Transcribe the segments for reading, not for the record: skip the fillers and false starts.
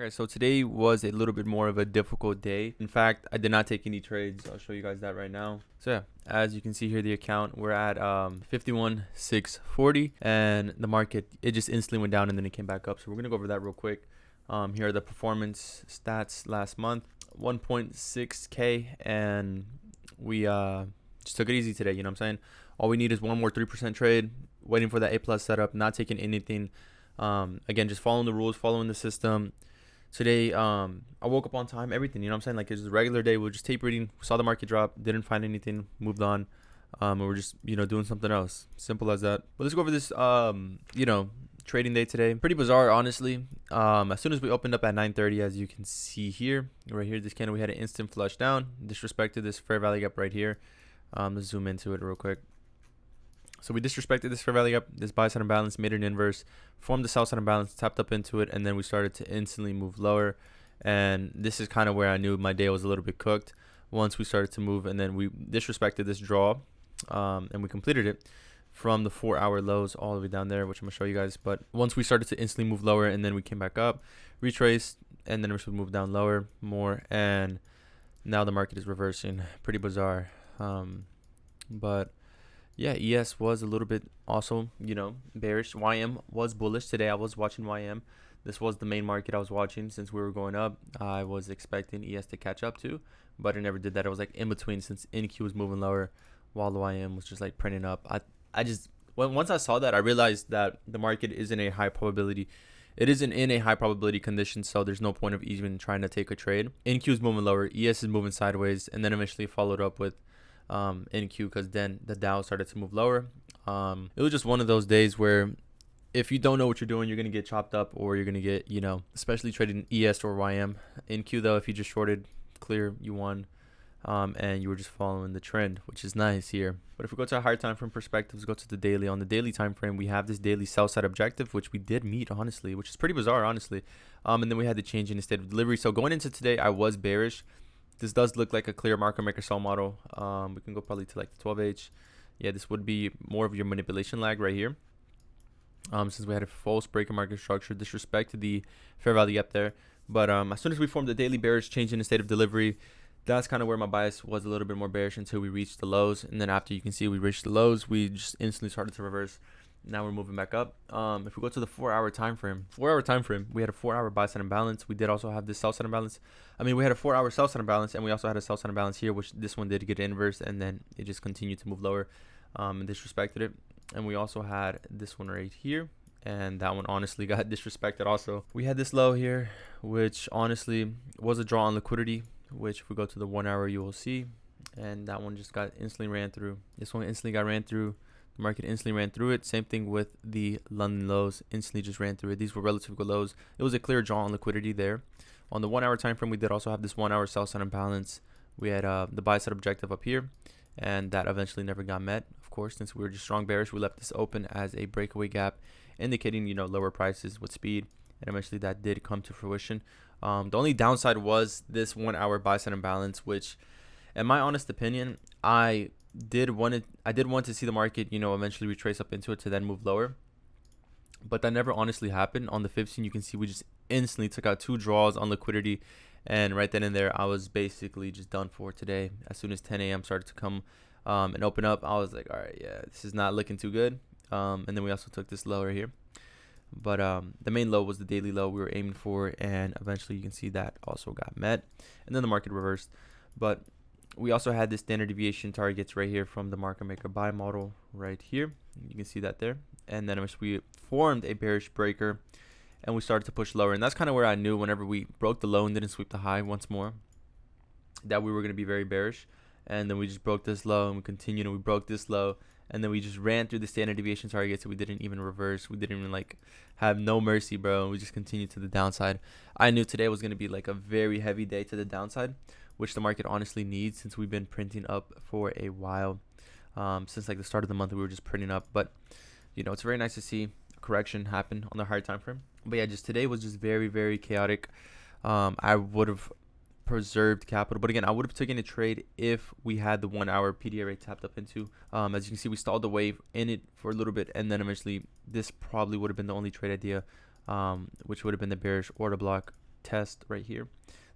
Alright, so today was a little bit more of a difficult day. In fact, I did not take any trades. I'll show you guys that right now. So yeah, as you can see here, the account, we're at 51,640, and the market, it just instantly went down and then it came back up. So we're gonna go over that real quick. Here are the performance stats last month: 1.6k, and we just took it easy today. You know what I'm saying? All we need is one more 3% trade. Waiting for that A plus setup, not taking anything. Again, just following the rules, following the system. Today, I woke up on time, everything, you know what I'm saying? Like, it's a regular day. We were just tape reading, saw the market drop, didn't find anything, moved on. And we're just, doing something else. Simple as that. But let's go over this, trading day today. Pretty bizarre, honestly. As soon as we opened up at 9:30, as you can see here, right here, this candle, we had an instant flush down. Disrespected this fair value gap right here. Let's zoom into it real quick. So we disrespected this fair value gap, this buy side imbalance, made an inverse, formed the sell side imbalance, tapped up into it, and then we started to instantly move lower. And this is kind of where I knew my day was a little bit cooked once we started to move, and then we disrespected this draw, and we completed it from the 4-hour lows all the way down there, which I'm gonna show you guys. But once we started to instantly move lower, and then we came back up, retraced, and then we moved down lower more, and now the market is reversing. Pretty bizarre. But yeah, ES was a little bit also, bearish. YM was bullish today. I was watching YM. This was the main market I was watching since we were going up. I was expecting ES to catch up to, but it never did that. It was like in between since NQ was moving lower while the YM was just like printing up. Once I saw that, I realized that the market isn't a high probability. It isn't in a high probability condition, so there's no point of even trying to take a trade. NQ is moving lower, ES is moving sideways, and then eventually followed up with NQ, because then the Dow started to move lower. It was just one of those days where if you don't know what you're doing, you're going to get chopped up, or you're going to get, especially trading ES or YM. NQ, though, if you just shorted clear, you won, and you were just following the trend, which is nice here. But if we go to a higher time frame perspective, let's go to the daily. On the daily time frame, we have this daily sell side objective, which we did meet, honestly, which is pretty bizarre, honestly. And then we had the change in the state of delivery. So going into today, I was bearish. This does look like a clear market maker sell model. We can go probably to like the 12H. Yeah, this would be more of your manipulation lag right here. Since we had a false breaker market structure, disrespected the fair value up there. But as soon as we formed the daily bearish change in the state of delivery, that's kind of where my bias was a little bit more bearish until we reached the lows. And then after, you can see we reached the lows, we just instantly started to reverse. Now we're moving back up. If we go to the 4-hour time frame, we had a 4-hour buy side imbalance. We did also have this sell side imbalance. We had a 4-hour sell side imbalance, and we also had a sell side imbalance here, which this one did get inverse, and then it just continued to move lower, and disrespected it. And we also had this one right here, and that one honestly got disrespected also. We had this low here, which honestly was a draw on liquidity, which if we go to the 1-hour, you will see, and that one just got instantly ran through. This one instantly got ran through. The market instantly ran through it. Same thing with the London lows, instantly just ran through it. These were relative good lows. It was a clear draw on liquidity there. On the 1-hour time frame, we did also have this 1-hour sell side imbalance. We had the buy side objective up here, and that eventually never got met. Of course, since we were just strong bearish, we left this open as a breakaway gap, indicating lower prices with speed, and eventually that did come to fruition. The only downside was this 1-hour buy side imbalance, which, in my honest opinion, I did want to see the market, eventually retrace up into it to then move lower. But that never honestly happened. On the 15, you can see we just instantly took out 2 draws on liquidity. And right then and there, I was basically just done for today. As soon as 10 a.m. started to come and open up, I was like, all right, yeah, this is not looking too good. And then we also took this lower here. But the main low was the daily low we were aiming for. And eventually, you can see that also got met. And then the market reversed. But we also had the standard deviation targets right here from the market maker buy model right here. You can see that there. And then we formed a bearish breaker, and we started to push lower. And that's kind of where I knew, whenever we broke the low and didn't sweep the high once more, that we were going to be very bearish. And then we just broke this low, and we continued, and we broke this low. And then we just ran through the standard deviation targets, and we didn't even reverse. We didn't even have no mercy, bro. And we just continued to the downside. I knew today was going to be like a very heavy day to the downside, which the market honestly needs, since we've been printing up for a while. Since like the start of the month, we were just printing up. But it's very nice to see a correction happen on the higher time frame. But yeah, just today was just very, very chaotic. I would have preserved capital, but again, I would have taken a trade if we had the 1-hour PDA rate tapped up into. As you can see, we stalled the wave in it for a little bit, and then eventually this probably would have been the only trade idea, which would have been the bearish order block test right here.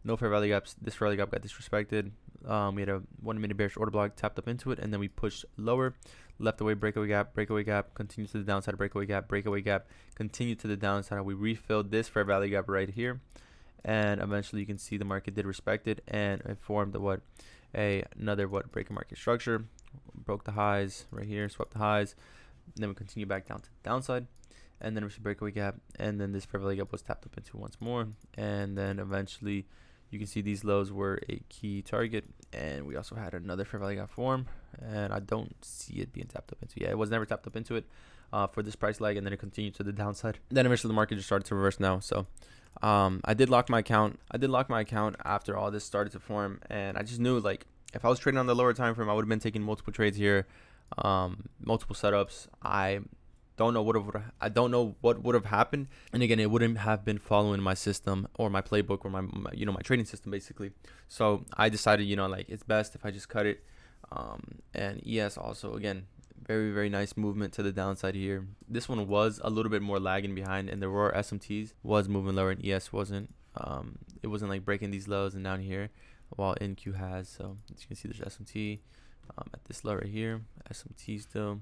No fair value gaps. This fair value gap got disrespected. We had a 1 minute bearish order block, tapped up into it, and then we pushed lower, left away, breakaway gap, continue to the downside, breakaway gap, continue to the downside. We refilled this fair value gap right here, and eventually you can see the market did respect it, and it formed another break market structure. Broke the highs right here, swept the highs, and then we continue back down to the downside, and then we should breakaway gap, and then this fair value gap was tapped up into once more, and then eventually you can see these lows were a key target, and we also had another fair value gap form, and I don't see it being tapped up into. Yeah, it was never tapped up into it for this price leg, and then it continued to the downside. Then eventually the market just started to reverse now. So I did lock my account. After all this started to form, and I just knew, like, if I was trading on the lower time frame, I would have been taking multiple trades here, multiple setups. I don't know what would have happened, and again, it wouldn't have been following my system or my playbook or my my trading system basically. So I decided, like, it's best if I just cut it. And ES also, again, very, very nice movement to the downside here. This one was a little bit more lagging behind, and the Roar SMTs was moving lower, and ES wasn't. It wasn't like breaking these lows and down here, while NQ has. So as you can see, there's SMT. At this low right here, SMT still.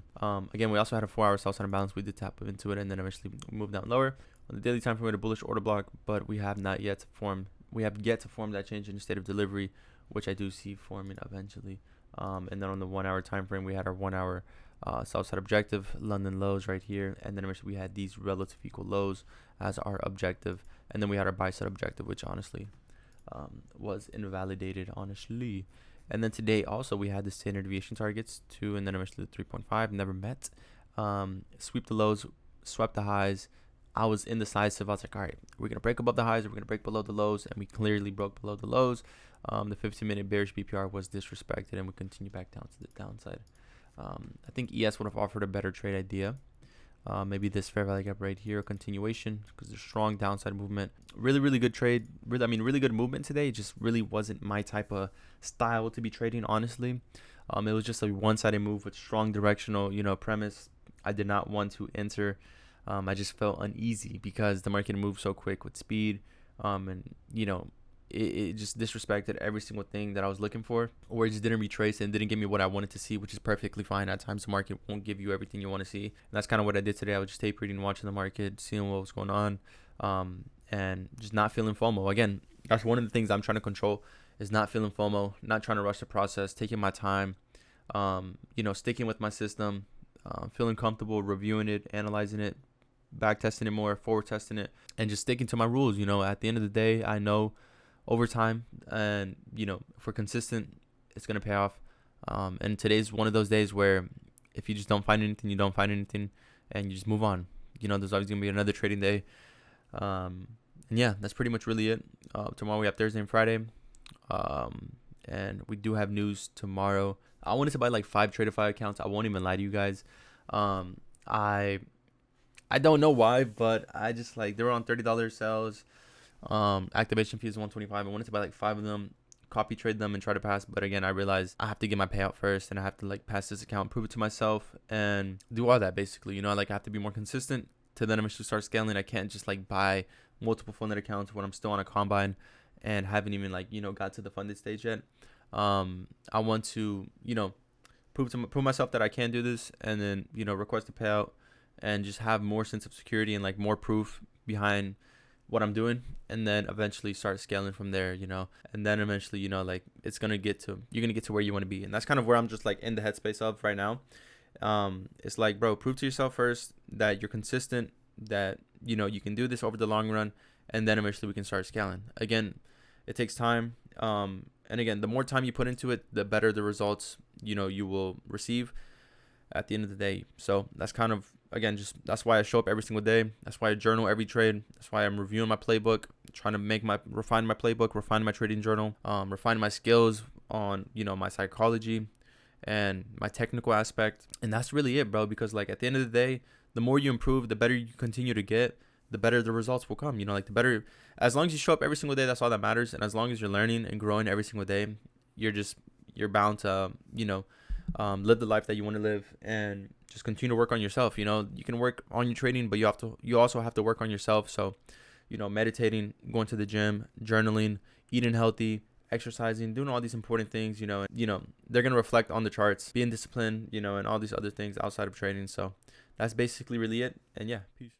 Again, we also had a 4-hour sell sign balance. We did tap into it, and then eventually moved down lower. On the daily time frame, we had a bullish order block, but we have yet to form that change in state of delivery, which I do see forming eventually. And then on the 1-hour time frame, we had our 1-hour sell side objective, London lows right here, and then eventually we had these relative equal lows as our objective, and then we had our buy side objective, which honestly was invalidated, honestly. And then today also we had the standard deviation targets 2, and then eventually the 3.5 never met. Sweep the lows, swept the highs. I was indecisive. I was like, all right, we're gonna break above the highs, or we're gonna break below the lows, and we clearly broke below the lows. The 15-minute bearish BPR was disrespected, and we continue back down to the downside. I think ES would have offered a better trade idea. Maybe this fair value gap right here, a continuation, because there's strong downside movement. Really, really good trade. Really good movement today. It just really wasn't my type of style to be trading, honestly. It was just a one-sided move with strong directional, premise. I did not want to enter. I just felt uneasy because the market moved so quick with speed, and it just disrespected every single thing that I was looking for, or it just didn't retrace and didn't give me what I wanted to see, which is perfectly fine. At times the market won't give you everything you want to see, and that's kind of what I did today. I was just tape reading, watching the market, seeing what was going on, and just not feeling FOMO. Again, that's one of the things I'm trying to control, is not feeling FOMO, not trying to rush the process, taking my time, sticking with my system, feeling comfortable, reviewing it, analyzing it, back testing it more, forward testing it, and just sticking to my rules. At the end of the day, I know over time, and if we're consistent, it's gonna pay off. And today's one of those days where if you just don't find anything, you don't find anything, and you just move on. There's always gonna be another trading day. And yeah, that's pretty much really it. Tomorrow we have Thursday and Friday, and we do have news tomorrow. I wanted to buy like 5 Tradeify accounts. I won't even lie to you guys. I don't know why, but I just, like, they were on $30 sales. Activation fee is $125. I wanted to buy like 5 of them, copy trade them, and try to pass. But again, I realized I have to get my payout first, and I have to like pass this account, prove it to myself, and do all that basically. I have to be more consistent to then eventually start scaling. I can't just like buy multiple funded accounts when I'm still on a combine and haven't even got to the funded stage yet. I want to prove myself that I can do this, and then request a payout, and just have more sense of security and like more proof behind what I'm doing, and then eventually start scaling from there, and then eventually, you're gonna get to where you want to be. And that's kind of where I'm just like in the headspace of right now. It's like, bro, prove to yourself first that you're consistent, that you can do this over the long run, and then eventually we can start scaling. Again, it takes time, and again, the more time you put into it, the better the results you will receive at the end of the day. So that's kind of, again, just that's why I show up every single day. That's why I journal every trade. That's why I'm reviewing my playbook, trying to refine my playbook, refine my trading journal, refine my skills on my psychology and my technical aspect. And that's really it, bro, because like at the end of the day, the more you improve, the better you continue to get, the better the results will come. The better, as long as you show up every single day, that's all that matters. And as long as you're learning and growing every single day, you're bound to live the life that you want to live, and just continue to work on yourself. You can work on your trading, but you also have to work on yourself. So meditating, going to the gym, journaling, eating healthy, exercising, doing all these important things, they're going to reflect on the charts, being disciplined, and all these other things outside of trading. So that's basically really it. And yeah, peace.